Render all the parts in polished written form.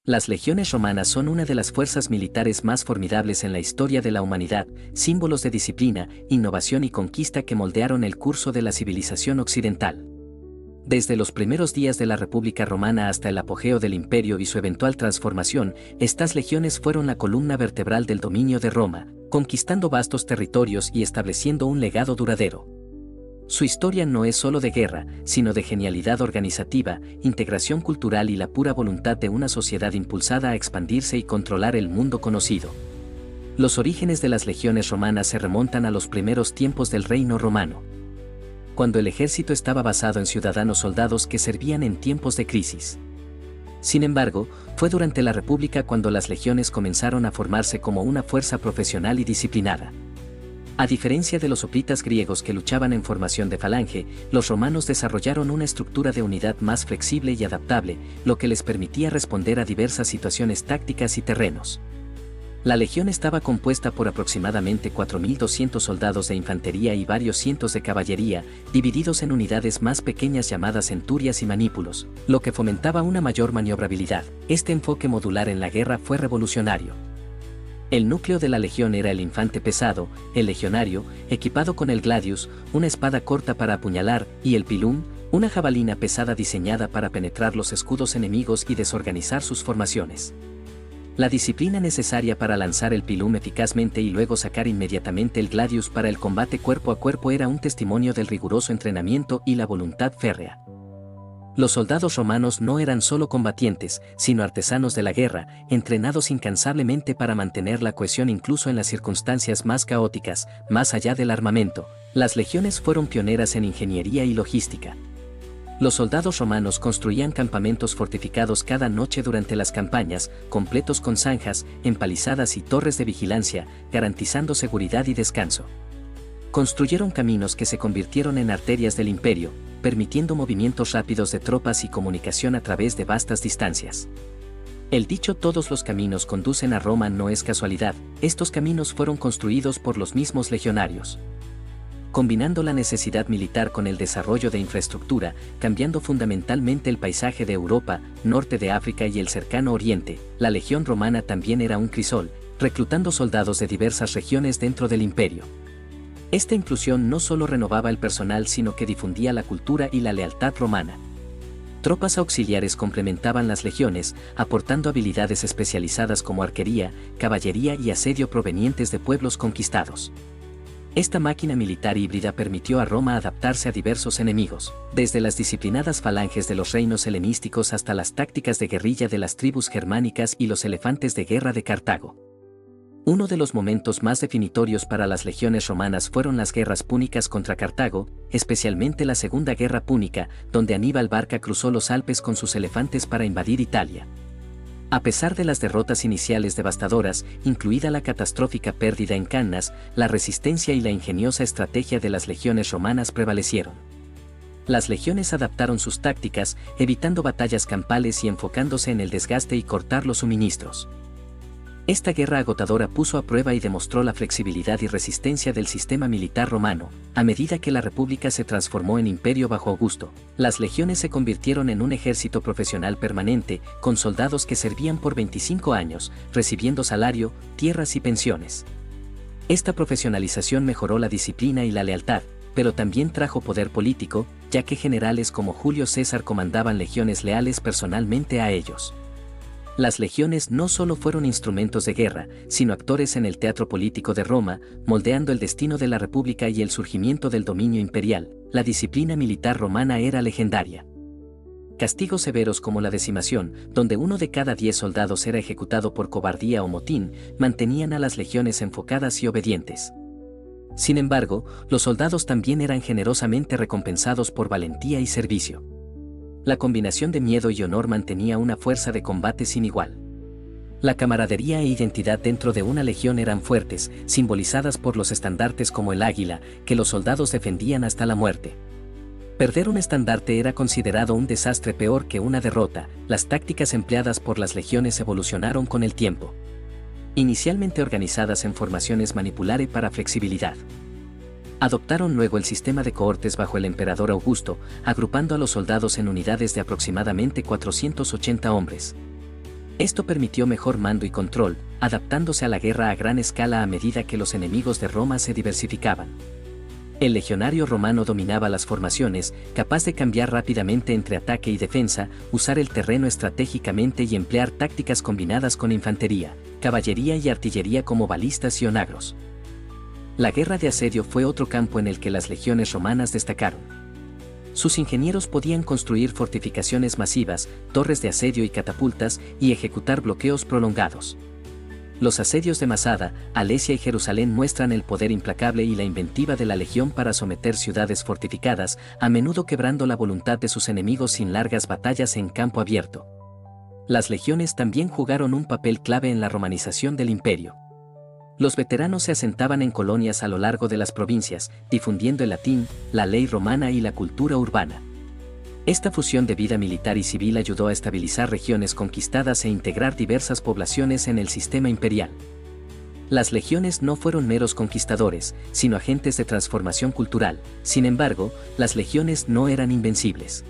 Las legiones romanas son una de las fuerzas militares más formidables en la historia de la humanidad, símbolos de disciplina, innovación y conquista que moldearon el curso de la civilización occidental. Desde los primeros días de la República Romana hasta el apogeo del imperio y su eventual transformación, estas legiones fueron la columna vertebral del dominio de Roma, conquistando vastos territorios y estableciendo un legado duradero. Su historia no es solo de guerra, sino de genialidad organizativa, integración cultural y la pura voluntad de una sociedad impulsada a expandirse y controlar el mundo conocido. Los orígenes de las legiones romanas se remontan a los primeros tiempos del reino romano, cuando el ejército estaba basado en ciudadanos soldados que servían en tiempos de crisis. Sin embargo, fue durante la República cuando las legiones comenzaron a formarse como una fuerza profesional y disciplinada. A diferencia de los hoplitas griegos que luchaban en formación de falange, los romanos desarrollaron una estructura de unidad más flexible y adaptable, lo que les permitía responder a diversas situaciones tácticas y terrenos. La legión estaba compuesta por aproximadamente 4.200 soldados de infantería y varios cientos de caballería, divididos en unidades más pequeñas llamadas centurias y manípulos, lo que fomentaba una mayor maniobrabilidad. Este enfoque modular en la guerra fue revolucionario. El núcleo de la legión era el infante pesado, el legionario, equipado con el gladius, una espada corta para apuñalar, y el pilum, una jabalina pesada diseñada para penetrar los escudos enemigos y desorganizar sus formaciones. La disciplina necesaria para lanzar el pilum eficazmente y luego sacar inmediatamente el gladius para el combate cuerpo a cuerpo era un testimonio del riguroso entrenamiento y la voluntad férrea. Los soldados romanos no eran solo combatientes, sino artesanos de la guerra, entrenados incansablemente para mantener la cohesión incluso en las circunstancias más caóticas. Más allá del armamento, las legiones fueron pioneras en ingeniería y logística. Los soldados romanos construían campamentos fortificados cada noche durante las campañas, completos con zanjas, empalizadas y torres de vigilancia, garantizando seguridad y descanso. Construyeron caminos que se convirtieron en arterias del imperio, permitiendo movimientos rápidos de tropas y comunicación a través de vastas distancias. El dicho "todos los caminos conducen a Roma" no es casualidad, estos caminos fueron construidos por los mismos legionarios. Combinando la necesidad militar con el desarrollo de infraestructura, cambiando fundamentalmente el paisaje de Europa, norte de África y el cercano Oriente, la legión romana también era un crisol, reclutando soldados de diversas regiones dentro del imperio. Esta inclusión no solo renovaba el personal sino que difundía la cultura y la lealtad romana. Tropas auxiliares complementaban las legiones, aportando habilidades especializadas como arquería, caballería y asedio provenientes de pueblos conquistados. Esta máquina militar híbrida permitió a Roma adaptarse a diversos enemigos, desde las disciplinadas falanges de los reinos helenísticos hasta las tácticas de guerrilla de las tribus germánicas y los elefantes de guerra de Cartago. Uno de los momentos más definitorios para las legiones romanas fueron las guerras púnicas contra Cartago, especialmente la Segunda Guerra Púnica, donde Aníbal Barca cruzó los Alpes con sus elefantes para invadir Italia. A pesar de las derrotas iniciales devastadoras, incluida la catastrófica pérdida en Cannas, la resistencia y la ingeniosa estrategia de las legiones romanas prevalecieron. Las legiones adaptaron sus tácticas, evitando batallas campales y enfocándose en el desgaste y cortar los suministros. Esta guerra agotadora puso a prueba y demostró la flexibilidad y resistencia del sistema militar romano. A medida que la República se transformó en imperio bajo Augusto, las legiones se convirtieron en un ejército profesional permanente, con soldados que servían por 25 años, recibiendo salario, tierras y pensiones. Esta profesionalización mejoró la disciplina y la lealtad, pero también trajo poder político, ya que generales como Julio César comandaban legiones leales personalmente a ellos. Las legiones no solo fueron instrumentos de guerra, sino actores en el teatro político de Roma, moldeando el destino de la República y el surgimiento del dominio imperial. La disciplina militar romana era legendaria. Castigos severos como la decimación, donde 1 de cada 10 soldados era ejecutado por cobardía o motín, mantenían a las legiones enfocadas y obedientes. Sin embargo, los soldados también eran generosamente recompensados por valentía y servicio. La combinación de miedo y honor mantenía una fuerza de combate sin igual. La camaradería e identidad dentro de una legión eran fuertes, simbolizadas por los estandartes como el águila, que los soldados defendían hasta la muerte. Perder un estandarte era considerado un desastre peor que una derrota. Las tácticas empleadas por las legiones evolucionaron con el tiempo. Inicialmente organizadas en formaciones manipulare para flexibilidad. Adoptaron luego el sistema de cohortes bajo el emperador Augusto, agrupando a los soldados en unidades de aproximadamente 480 hombres. Esto permitió mejor mando y control, adaptándose a la guerra a gran escala a medida que los enemigos de Roma se diversificaban. El legionario romano dominaba las formaciones, capaz de cambiar rápidamente entre ataque y defensa, usar el terreno estratégicamente y emplear tácticas combinadas con infantería, caballería y artillería como balistas y onagros. La guerra de asedio fue otro campo en el que las legiones romanas destacaron. Sus ingenieros podían construir fortificaciones masivas, torres de asedio y catapultas, y ejecutar bloqueos prolongados. Los asedios de Masada, Alesia y Jerusalén muestran el poder implacable y la inventiva de la legión para someter ciudades fortificadas, a menudo quebrando la voluntad de sus enemigos sin largas batallas en campo abierto. Las legiones también jugaron un papel clave en la romanización del imperio. Los veteranos se asentaban en colonias a lo largo de las provincias, difundiendo el latín, la ley romana y la cultura urbana. Esta fusión de vida militar y civil ayudó a estabilizar regiones conquistadas e integrar diversas poblaciones en el sistema imperial. Las legiones no fueron meros conquistadores, sino agentes de transformación cultural. Sin embargo, las legiones no eran invencibles.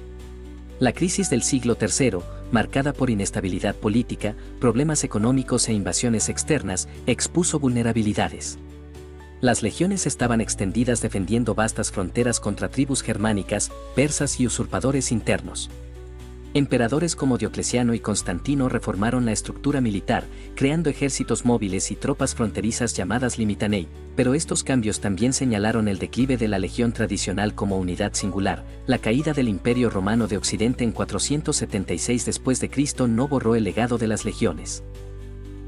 La crisis del siglo III, marcada por inestabilidad política, problemas económicos e invasiones externas, expuso vulnerabilidades. Las legiones estaban extendidas defendiendo vastas fronteras contra tribus germánicas, persas y usurpadores internos. Emperadores como Diocleciano y Constantino reformaron la estructura militar, creando ejércitos móviles y tropas fronterizas llamadas limitanei, pero estos cambios también señalaron el declive de la legión tradicional como unidad singular. La caída del Imperio Romano de Occidente en 476 después de Cristo no borró el legado de las legiones.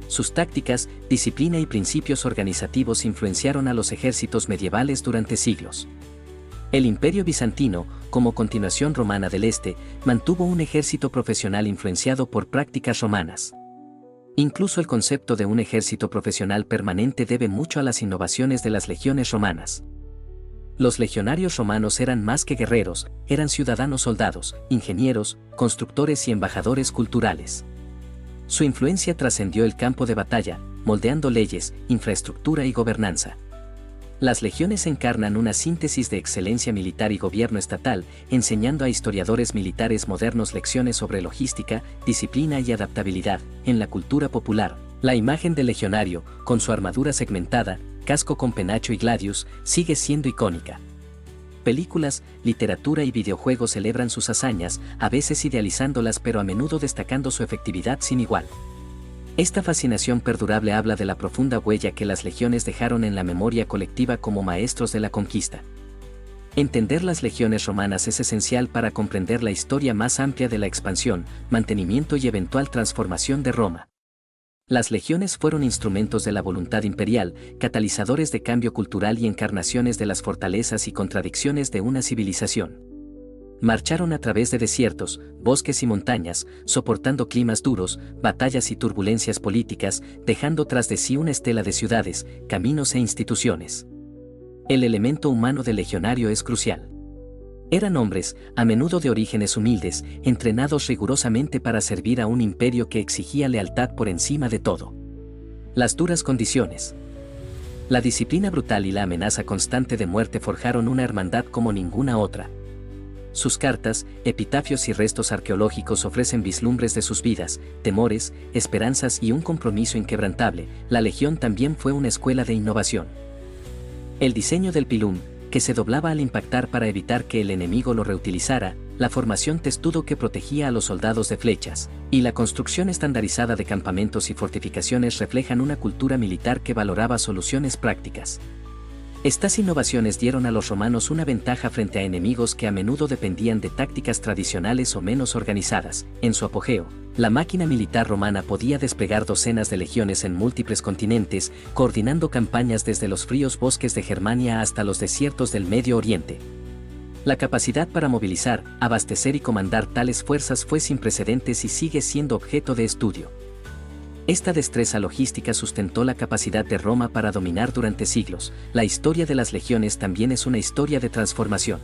Sus tácticas, disciplina y principios organizativos influenciaron a los ejércitos medievales durante siglos. El Imperio Bizantino, como continuación romana del Este, mantuvo un ejército profesional influenciado por prácticas romanas. Incluso el concepto de un ejército profesional permanente debe mucho a las innovaciones de las legiones romanas. Los legionarios romanos eran más que guerreros, eran ciudadanos soldados, ingenieros, constructores y embajadores culturales. Su influencia trascendió el campo de batalla, moldeando leyes, infraestructura y gobernanza. Las legiones encarnan una síntesis de excelencia militar y gobierno estatal, enseñando a historiadores militares modernos lecciones sobre logística, disciplina y adaptabilidad. En la cultura popular, la imagen del legionario, con su armadura segmentada, casco con penacho y gladius, sigue siendo icónica. Películas, literatura y videojuegos celebran sus hazañas, a veces idealizándolas pero a menudo destacando su efectividad sin igual. Esta fascinación perdurable habla de la profunda huella que las legiones dejaron en la memoria colectiva como maestros de la conquista. Entender las legiones romanas es esencial para comprender la historia más amplia de la expansión, mantenimiento y eventual transformación de Roma. Las legiones fueron instrumentos de la voluntad imperial, catalizadores de cambio cultural y encarnaciones de las fortalezas y contradicciones de una civilización. Marcharon a través de desiertos, bosques y montañas, soportando climas duros, batallas y turbulencias políticas, dejando tras de sí una estela de ciudades, caminos e instituciones. El elemento humano del legionario es crucial. Eran hombres, a menudo de orígenes humildes, entrenados rigurosamente para servir a un imperio que exigía lealtad por encima de todo. Las duras condiciones. La disciplina brutal y la amenaza constante de muerte forjaron una hermandad como ninguna otra. Sus cartas, epitafios y restos arqueológicos ofrecen vislumbres de sus vidas, temores, esperanzas y un compromiso inquebrantable. La legión también fue una escuela de innovación. El diseño del pilum, que se doblaba al impactar para evitar que el enemigo lo reutilizara, la formación testudo que protegía a los soldados de flechas, y la construcción estandarizada de campamentos y fortificaciones reflejan una cultura militar que valoraba soluciones prácticas. Estas innovaciones dieron a los romanos una ventaja frente a enemigos que a menudo dependían de tácticas tradicionales o menos organizadas. En su apogeo, la máquina militar romana podía desplegar docenas de legiones en múltiples continentes, coordinando campañas desde los fríos bosques de Germania hasta los desiertos del Medio Oriente. La capacidad para movilizar, abastecer y comandar tales fuerzas fue sin precedentes y sigue siendo objeto de estudio. Esta destreza logística sustentó la capacidad de Roma para dominar durante siglos. La historia de las legiones también es una historia de transformación.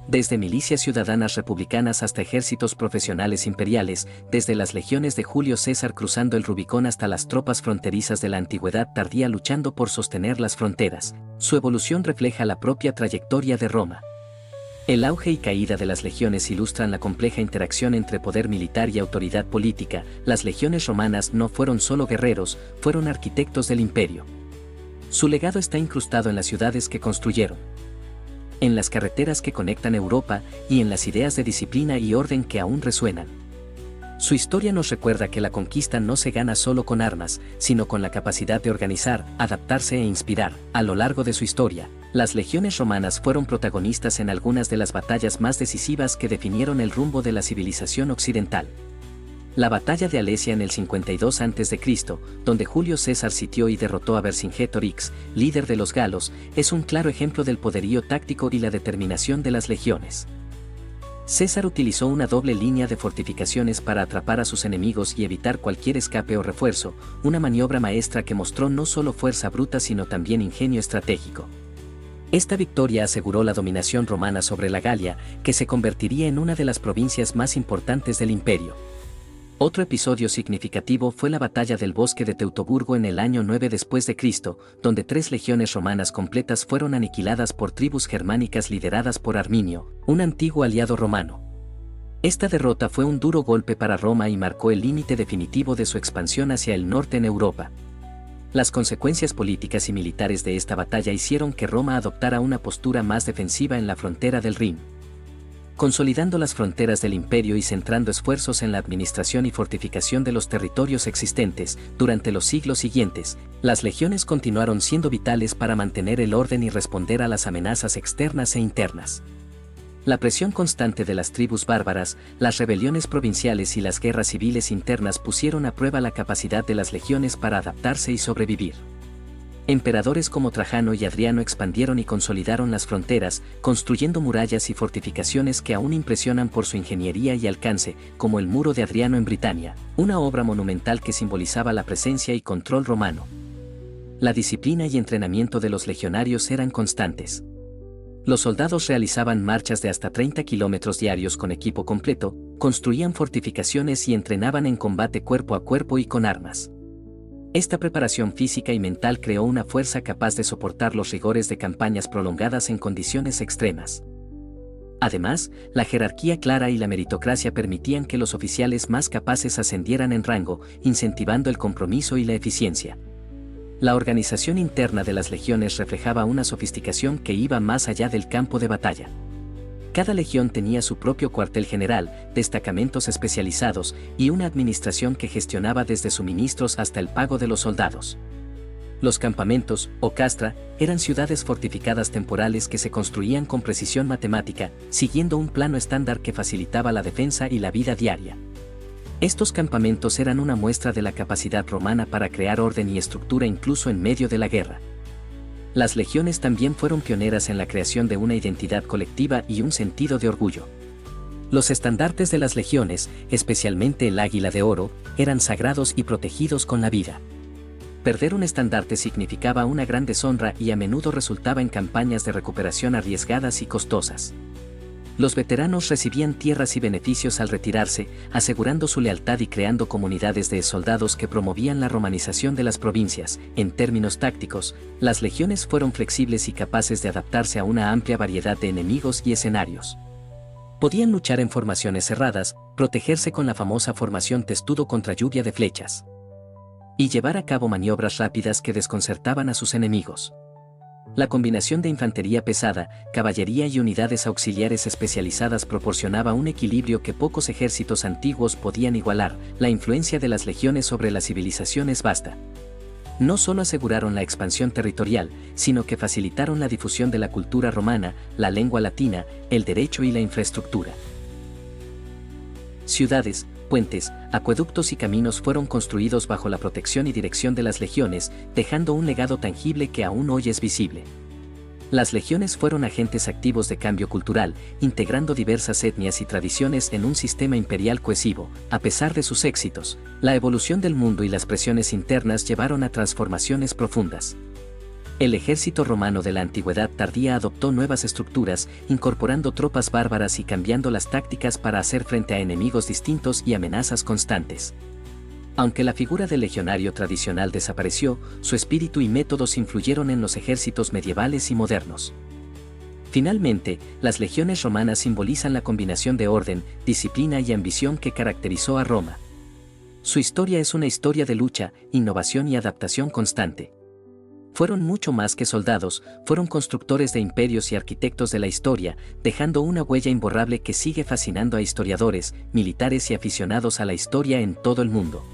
Desde milicias ciudadanas republicanas hasta ejércitos profesionales imperiales, desde las legiones de Julio César cruzando el Rubicón hasta las tropas fronterizas de la antigüedad tardía luchando por sostener las fronteras, su evolución refleja la propia trayectoria de Roma. El auge y caída de las legiones ilustran la compleja interacción entre poder militar y autoridad política. Las legiones romanas no fueron solo guerreros, fueron arquitectos del imperio. Su legado está incrustado en las ciudades que construyeron, en las carreteras que conectan Europa y en las ideas de disciplina y orden que aún resuenan. Su historia nos recuerda que la conquista no se gana solo con armas, sino con la capacidad de organizar, adaptarse e inspirar. A lo largo de su historia, las legiones romanas fueron protagonistas en algunas de las batallas más decisivas que definieron el rumbo de la civilización occidental. La batalla de Alesia en el 52 a.C., donde Julio César sitió y derrotó a Vercingetorix, líder de los galos, es un claro ejemplo del poderío táctico y la determinación de las legiones. César utilizó una doble línea de fortificaciones para atrapar a sus enemigos y evitar cualquier escape o refuerzo, una maniobra maestra que mostró no solo fuerza bruta sino también ingenio estratégico. Esta victoria aseguró la dominación romana sobre la Galia, que se convertiría en una de las provincias más importantes del imperio. Otro episodio significativo fue la batalla del bosque de Teutoburgo en el año 9 después de Cristo, donde 3 legiones romanas completas fueron aniquiladas por tribus germánicas lideradas por Arminio, un antiguo aliado romano. Esta derrota fue un duro golpe para Roma y marcó el límite definitivo de su expansión hacia el norte en Europa. Las consecuencias políticas y militares de esta batalla hicieron que Roma adoptara una postura más defensiva en la frontera del Rin, consolidando las fronteras del imperio y centrando esfuerzos en la administración y fortificación de los territorios existentes. Durante los siglos siguientes, las legiones continuaron siendo vitales para mantener el orden y responder a las amenazas externas e internas. La presión constante de las tribus bárbaras, las rebeliones provinciales y las guerras civiles internas pusieron a prueba la capacidad de las legiones para adaptarse y sobrevivir. Emperadores como Trajano y Adriano expandieron y consolidaron las fronteras, construyendo murallas y fortificaciones que aún impresionan por su ingeniería y alcance, como el Muro de Adriano en Britania, una obra monumental que simbolizaba la presencia y control romano. La disciplina y entrenamiento de los legionarios eran constantes. Los soldados realizaban marchas de hasta 30 kilómetros diarios con equipo completo, construían fortificaciones y entrenaban en combate cuerpo a cuerpo y con armas. Esta preparación física y mental creó una fuerza capaz de soportar los rigores de campañas prolongadas en condiciones extremas. Además, la jerarquía clara y la meritocracia permitían que los oficiales más capaces ascendieran en rango, incentivando el compromiso y la eficiencia. La organización interna de las legiones reflejaba una sofisticación que iba más allá del campo de batalla. Cada legión tenía su propio cuartel general, destacamentos especializados y una administración que gestionaba desde suministros hasta el pago de los soldados. Los campamentos, o castra, eran ciudades fortificadas temporales que se construían con precisión matemática, siguiendo un plano estándar que facilitaba la defensa y la vida diaria. Estos campamentos eran una muestra de la capacidad romana para crear orden y estructura incluso en medio de la guerra. Las legiones también fueron pioneras en la creación de una identidad colectiva y un sentido de orgullo. Los estandartes de las legiones, especialmente el águila de oro, eran sagrados y protegidos con la vida. Perder un estandarte significaba una gran deshonra y a menudo resultaba en campañas de recuperación arriesgadas y costosas. Los veteranos recibían tierras y beneficios al retirarse, asegurando su lealtad y creando comunidades de soldados que promovían la romanización de las provincias. En términos tácticos, las legiones fueron flexibles y capaces de adaptarse a una amplia variedad de enemigos y escenarios. Podían luchar en formaciones cerradas, protegerse con la famosa formación testudo contra lluvia de flechas, y llevar a cabo maniobras rápidas que desconcertaban a sus enemigos. La combinación de infantería pesada, caballería y unidades auxiliares especializadas proporcionaba un equilibrio que pocos ejércitos antiguos podían igualar. La influencia de las legiones sobre la civilización es vasta. No solo aseguraron la expansión territorial, sino que facilitaron la difusión de la cultura romana, la lengua latina, el derecho y la infraestructura. Ciudades, puentes, acueductos y caminos fueron construidos bajo la protección y dirección de las legiones, dejando un legado tangible que aún hoy es visible. Las legiones fueron agentes activos de cambio cultural, integrando diversas etnias y tradiciones en un sistema imperial cohesivo. A pesar de sus éxitos, la evolución del mundo y las presiones internas llevaron a transformaciones profundas. El ejército romano de la antigüedad tardía adoptó nuevas estructuras, incorporando tropas bárbaras y cambiando las tácticas para hacer frente a enemigos distintos y amenazas constantes. Aunque la figura del legionario tradicional desapareció, su espíritu y métodos influyeron en los ejércitos medievales y modernos. Finalmente, las legiones romanas simbolizan la combinación de orden, disciplina y ambición que caracterizó a Roma. Su historia es una historia de lucha, innovación y adaptación constante. Fueron mucho más que soldados, fueron constructores de imperios y arquitectos de la historia, dejando una huella imborrable que sigue fascinando a historiadores, militares y aficionados a la historia en todo el mundo.